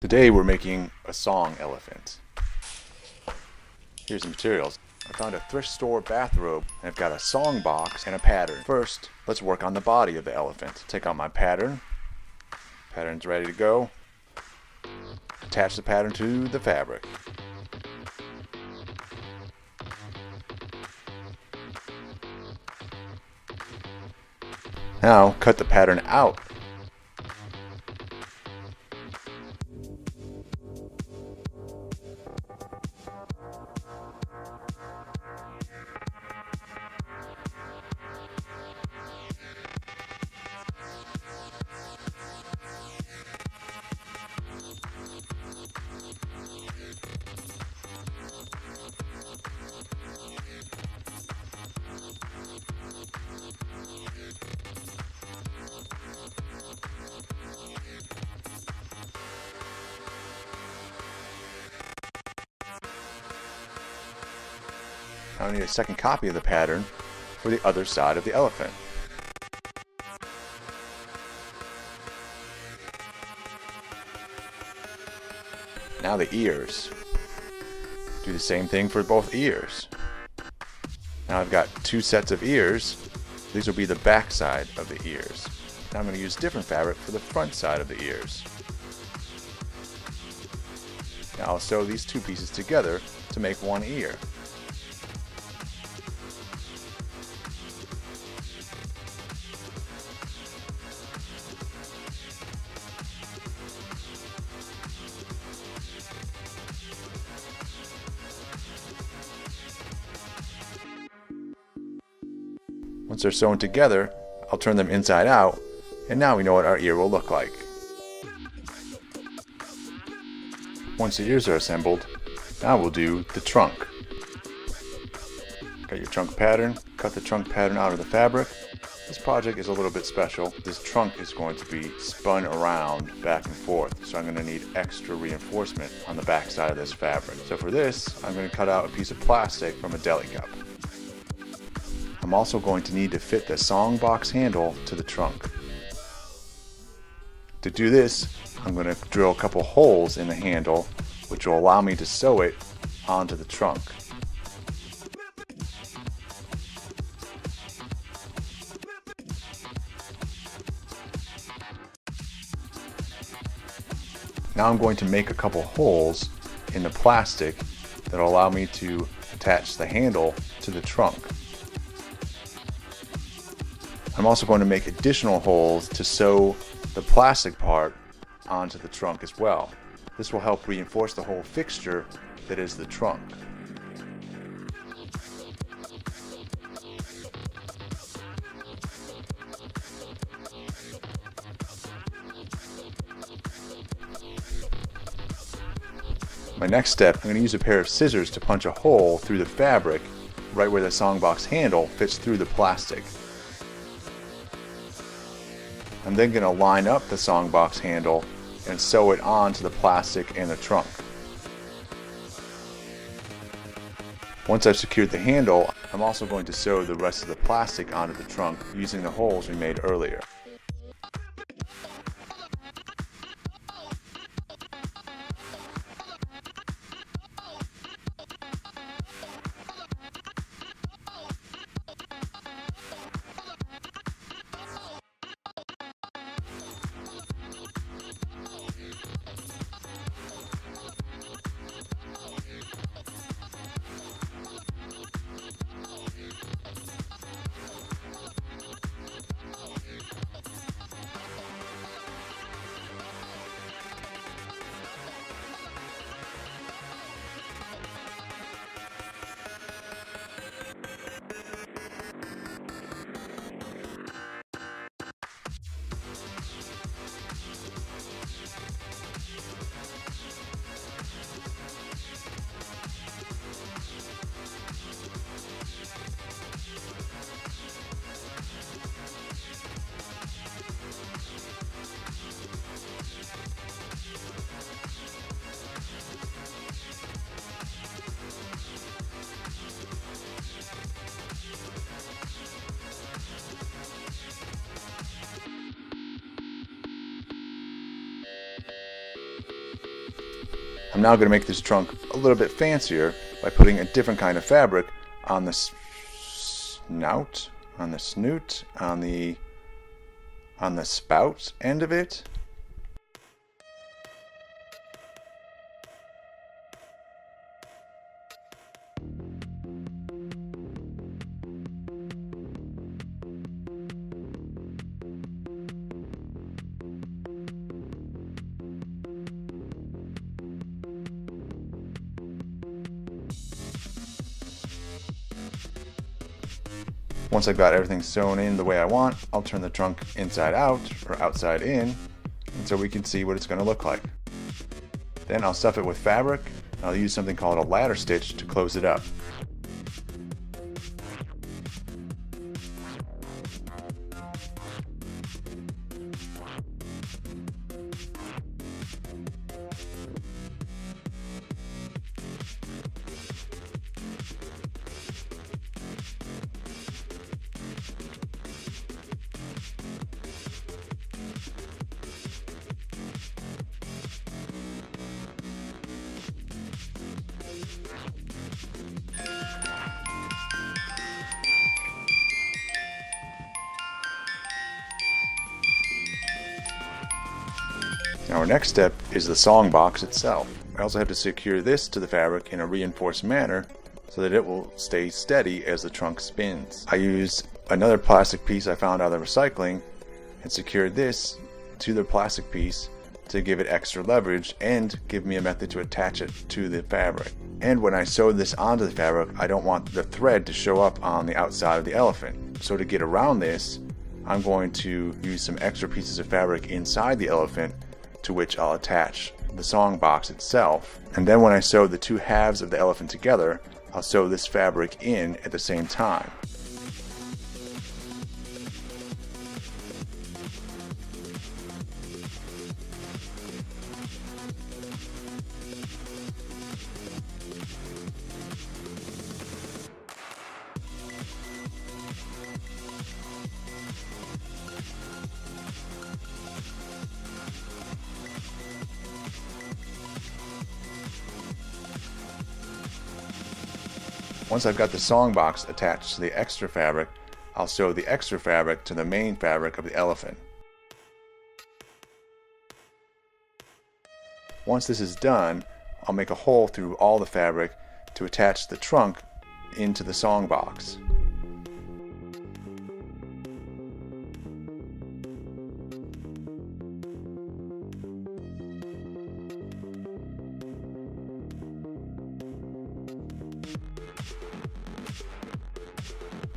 Today we're making a song elephant. Here's the materials. I found a thrift store bathrobe and I've got a song box and a pattern. First, let's work on the body of the elephant. Take out my pattern. Pattern's ready to go. Attach the pattern to the fabric. Now cut the pattern out. Now I need a second copy of the pattern for the other side of the elephant. Now the ears. Do the same thing for both ears. Now I've got two sets of ears. These will be the back side of the ears. Now I'm going to use different fabric for the front side of the ears. Now I'll sew these two pieces together to make one ear. Once they're sewn together, I'll turn them inside out, and now we know what our ear will look like. Once the ears are assembled, now we'll do the trunk. Got your trunk pattern, cut the trunk pattern out of the fabric. This project is a little bit special. This trunk is going to be spun around back and forth, so I'm going to need extra reinforcement on the back side of this fabric. So for this, I'm going to cut out a piece of plastic from a deli cup. I'm also going to need to fit the song box handle to the trunk. To do this, I'm going to drill a couple holes in the handle, which will allow me to sew it onto the trunk. Now I'm going to make a couple holes in the plastic that will allow me to attach the handle to the trunk. I'm also going to make additional holes to sew the plastic part onto the trunk as well. This will help reinforce the whole fixture that is the trunk. My next step, I'm going to use a pair of scissors to punch a hole through the fabric right where the songbox handle fits through the plastic. I'm then going to line up the songbox handle and sew it onto the plastic and the trunk. Once I've secured the handle, I'm also going to sew the rest of the plastic onto the trunk using the holes we made earlier. I'm now going to make this trunk a little bit fancier by putting a different kind of fabric on the snout, on the snoot, on the spout end of it. Once I've got everything sewn in the way I want, I'll turn the trunk inside out or outside in, and so we can see what it's going to look like. Then I'll stuff it with fabric, and I'll use something called a ladder stitch to close it up. Now our next step is the song box itself. I also have to secure this to the fabric in a reinforced manner so that it will stay steady as the trunk spins. I used another plastic piece I found out of recycling and secured this to the plastic piece to give it extra leverage and give me a method to attach it to the fabric. And when I sewed this onto the fabric, I don't want the thread to show up on the outside of the elephant. So to get around this, I'm going to use some extra pieces of fabric inside the elephant to which I'll attach the song box itself. And then when I sew the two halves of the elephant together, I'll sew this fabric in at the same time. Once I've got the song box attached to the extra fabric, I'll sew the extra fabric to the main fabric of the elephant. Once this is done, I'll make a hole through all the fabric to attach the trunk into the song box.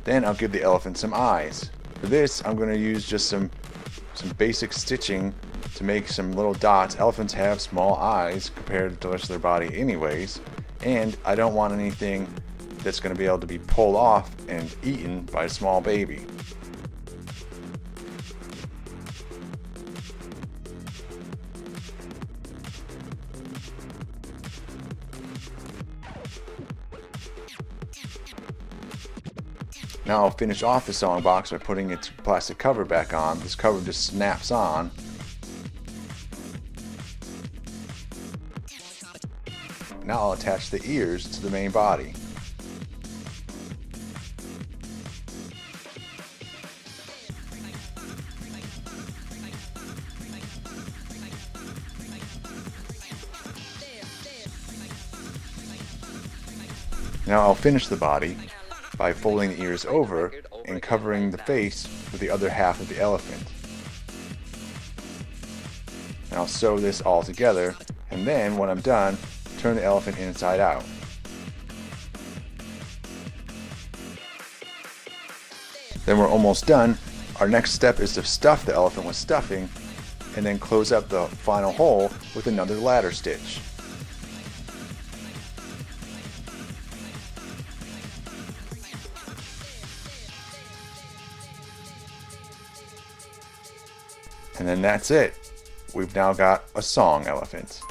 Then I'll give the elephant some eyes. For this, I'm going to use just some basic stitching to make some little dots. Elephants have small eyes compared to the rest of their body anyways, and I don't want anything that's going to be able to be pulled off and eaten by a small baby. Now I'll finish off the song box by putting its plastic cover back on. This cover just snaps on. Now I'll attach the ears to the main body. Now I'll finish the body by folding the ears over and covering the face with the other half of the elephant. And I'll sew this all together, and then when I'm done, turn the elephant inside out. Then we're almost done. Our next step is to stuff the elephant with stuffing and then close up the final hole with another ladder stitch. And then that's it. We've now got a song elephant.